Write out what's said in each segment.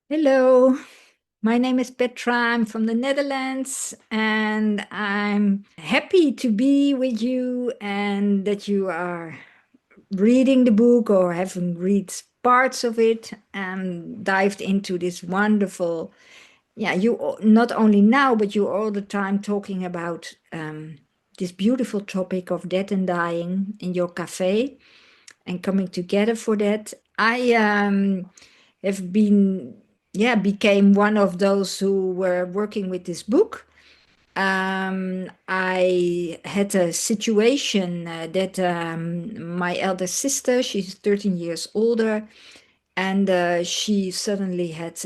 Hello, my name is Petra. I'm from the Netherlands, and I'm happy to be with you and that you are reading the book or having read parts of it and dived into this wonderful. Yeah, not only now, but you all the time talking about this beautiful topic of death and dying in your cafe and coming together for that. I have been, yeah, became one of those who were working with this book. I had a situation that my elder sister, she's 13 years older, and she suddenly had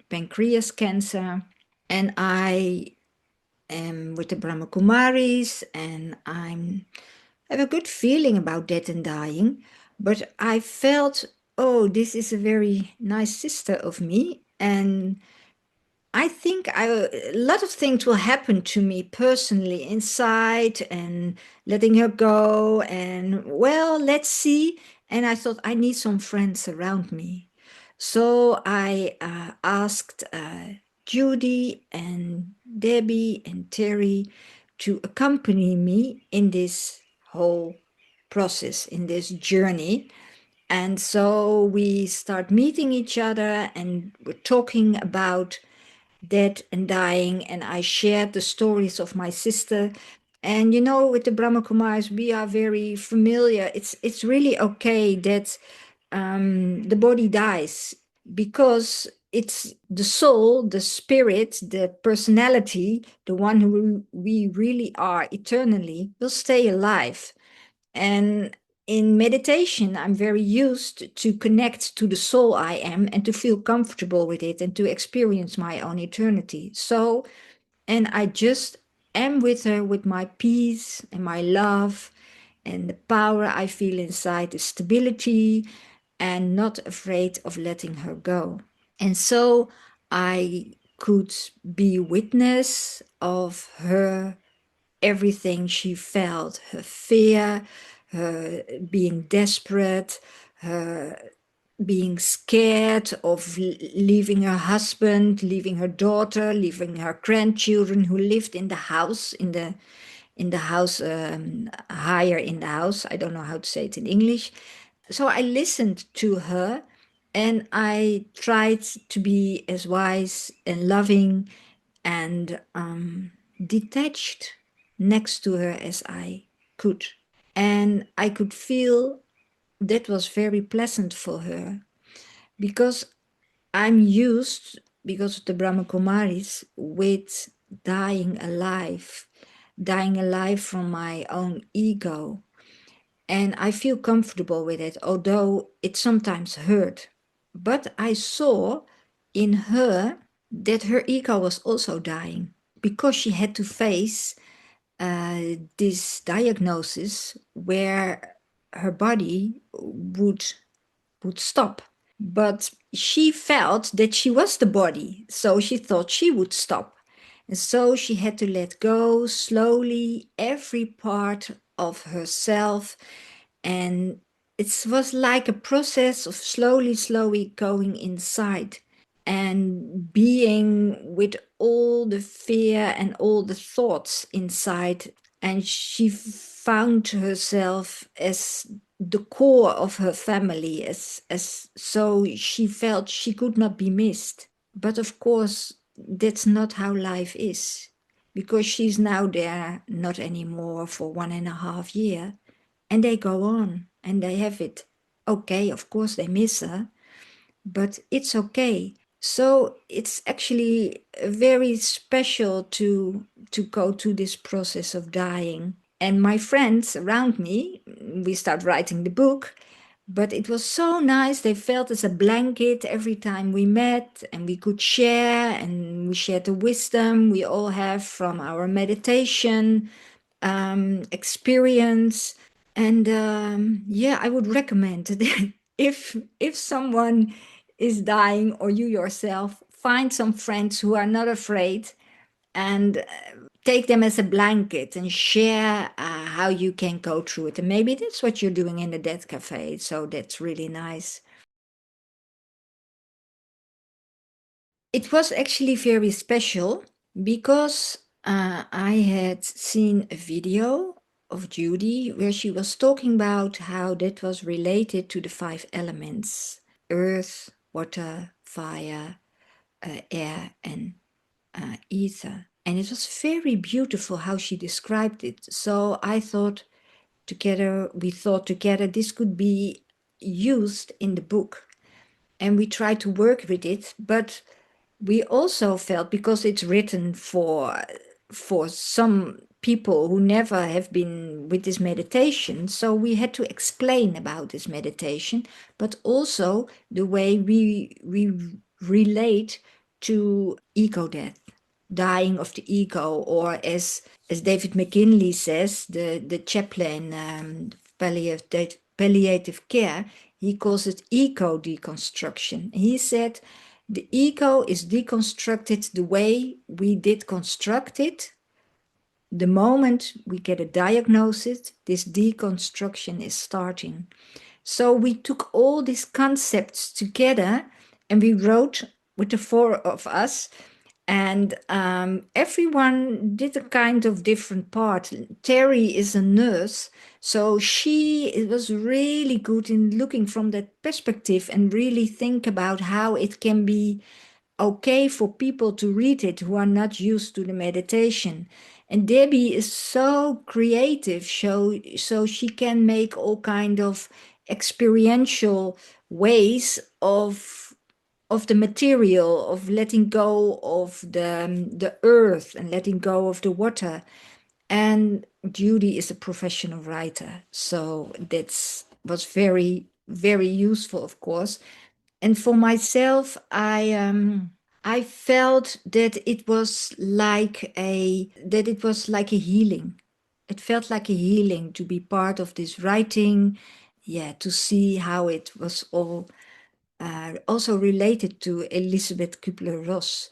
pancreas cancer. And I am with the Brahmakumaris, and I have a good feeling about death and dying, but I felt, oh, this is a very nice sister of me, and I think a lot of things will happen to me personally inside and letting her go. And well, let's see. And I thought I need some friends around me. So I asked Judy and Debbie and Teri to accompany me in this whole process, in this journey. And so we start meeting each other and we're talking about dead and dying, and I shared the stories of my sister. And with the Brahma Kumaris, we are very familiar. It's really okay that the body dies because it's the soul, the spirit, the personality, the one who we really are eternally, will stay alive. And in meditation, I'm very used to connect to the soul I am and to feel comfortable with it and to experience my own eternity. So, and I just am with her with my peace and my love and the power I feel inside, the stability, and not afraid of letting her go. And so I could be witness of her everything she felt, her fear, her being desperate, her being scared of leaving her husband, leaving her daughter, leaving her grandchildren who lived in the house, in the house, higher in the house. I don't know how to say it in English. So I listened to her and I tried to be as wise and loving and detached next to her as I could. And I could feel that was very pleasant for her because I'm used, because of the Brahma Kumaris, with dying alive from my own ego. And I feel comfortable with it, although it sometimes hurt. But I saw in her that her ego was also dying because she had to face this diagnosis where her body would stop. But she felt that she was the body, so she thought she would stop. And so she had to let go slowly every part of herself. And it was like a process of slowly going inside and being with all the fear and all the thoughts inside. And she found herself as the core of her family, as so she felt she could not be missed. But of course, that's not how life is, because she's now there not anymore for 1.5 years, and they go on and they have it. Okay, of course they miss her, but it's okay. So it's actually very special to go to this process of dying. And my friends around me, we start writing the book, but it was so nice. They felt as a blanket every time we met, and we could share, and we shared the wisdom we all have from our meditation experience. And yeah, I would recommend that if someone is dying or you yourself, find some friends who are not afraid and take them as a blanket and share how you can go through it. And maybe that's what you're doing in the Dead Cafe. So that's really nice. It was actually very special because I had seen a video of Judy where she was talking about how that was related to the five elements: earth, water, fire, air, and ether. And it was very beautiful how she described it. So we thought together this could be used in the book. And we tried to work with it, but we also felt, because it's written for some people who never have been with this meditation, so we had to explain about this meditation, but also the way we relate to ego death, dying of the ego, or as David McKinley says, the chaplain, palliative care, he calls it eco deconstruction. He said the ego is deconstructed the way we did construct it. The moment we get a diagnosis, this deconstruction is starting. So we took all these concepts together and we wrote with the four of us, and everyone did a kind of different part. Teri is a nurse, so it was really good in looking from that perspective and really think about how it can be okay for people to read it who are not used to the meditation. And Debbie is so creative, so she can make all kind of experiential ways of the material, of letting go of the earth and letting go of the water. And Judy is a professional writer, so that was very, very useful, of course. And for myself, I felt that it was like a healing. It felt like a healing to be part of this writing, yeah, to see how it was all also related to Elizabeth Kubler-Ross,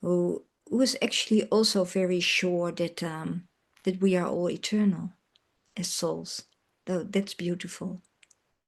who is actually also very sure that we are all eternal as souls. Though that's beautiful.